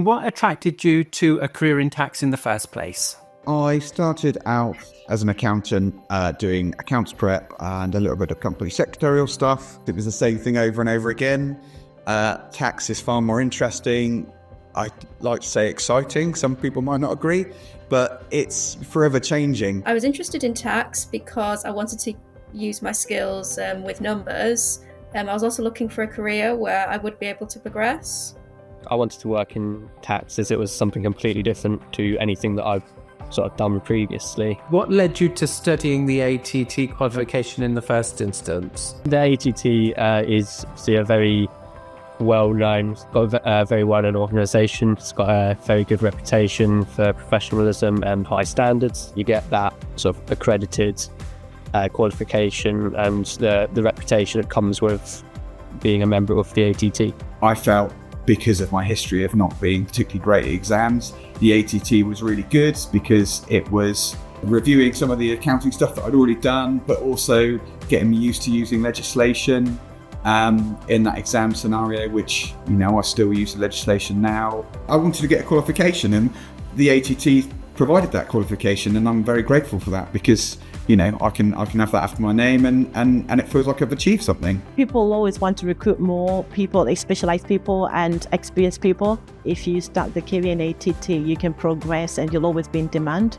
what attracted you to a career in tax in the first place? I started out as an accountant doing accounts prep and a little bit of company secretarial stuff. It was the same thing over and over again. Tax is far more interesting. I like to say exciting. Some people might not agree, but it's forever changing. I was interested in tax because I wanted to use my skills with numbers. I was also looking for a career where I would be able to progress. I wanted to work in tax as it was something completely different to anything that I've sort of done previously. What led you to studying the ATT qualification in the first instance? The ATT is obviously a very well-known, got a very well-known organisation. It's got a very good reputation for professionalism and high standards. You get that sort of accredited qualification and the reputation that comes with being a member of the ATT. I felt, because of my history of not being particularly great at exams, the ATT was really good because it was reviewing some of the accounting stuff that I'd already done, but also getting me used to using legislation in that exam scenario, which, I still use the legislation now. I wanted to get a qualification, and the ATT provided that qualification, and I'm very grateful for that because I can have that after my name and it feels like I've achieved something. People always want to recruit more people, specialized people and experienced people. If you start the career in ATT, you can progress and you'll always be in demand.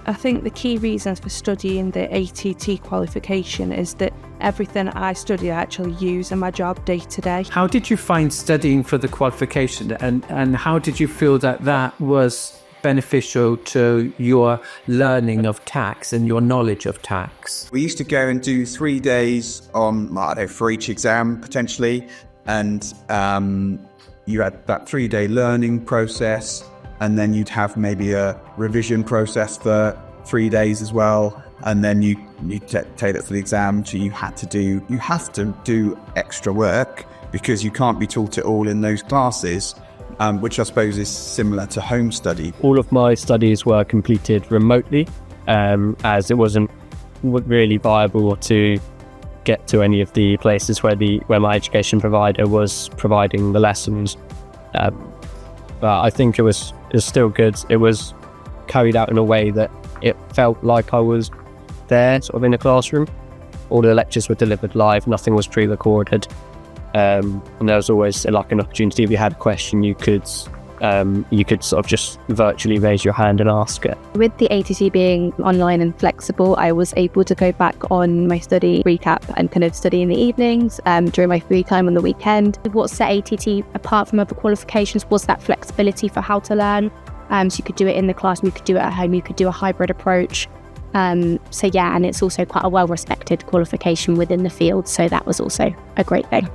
I think the key reasons for studying the ATT qualification is that everything I study I actually use in my job day to day. How did you find studying for the qualification, and how did you feel that was beneficial to your learning of tax and your knowledge of tax? We used to go and do 3 days on, for each exam potentially, and you had that 3-day learning process, and then you'd have maybe a revision process for 3 days as well, and then you take that to the exam. So you have to do extra work because you can't be taught it all in those classes. Which I suppose is similar to home study. All of my studies were completed remotely, as it wasn't really viable to get to any of the places where my education provider was providing the lessons. But I think it was still good. It was carried out in a way that it felt like I was there, sort of in a classroom. All the lectures were delivered live, nothing was pre-recorded. And there was always like an opportunity, if you had a question, you could sort of just virtually raise your hand and ask it. With the ATT being online and flexible, I was able to go back on my study recap and kind of study in the evenings during my free time on the weekend. What set ATT apart from other qualifications was that flexibility for how to learn. So you could do it in the classroom, you could do it at home, you could do a hybrid approach. And it's also quite a well-respected qualification within the field, so that was also a great thing.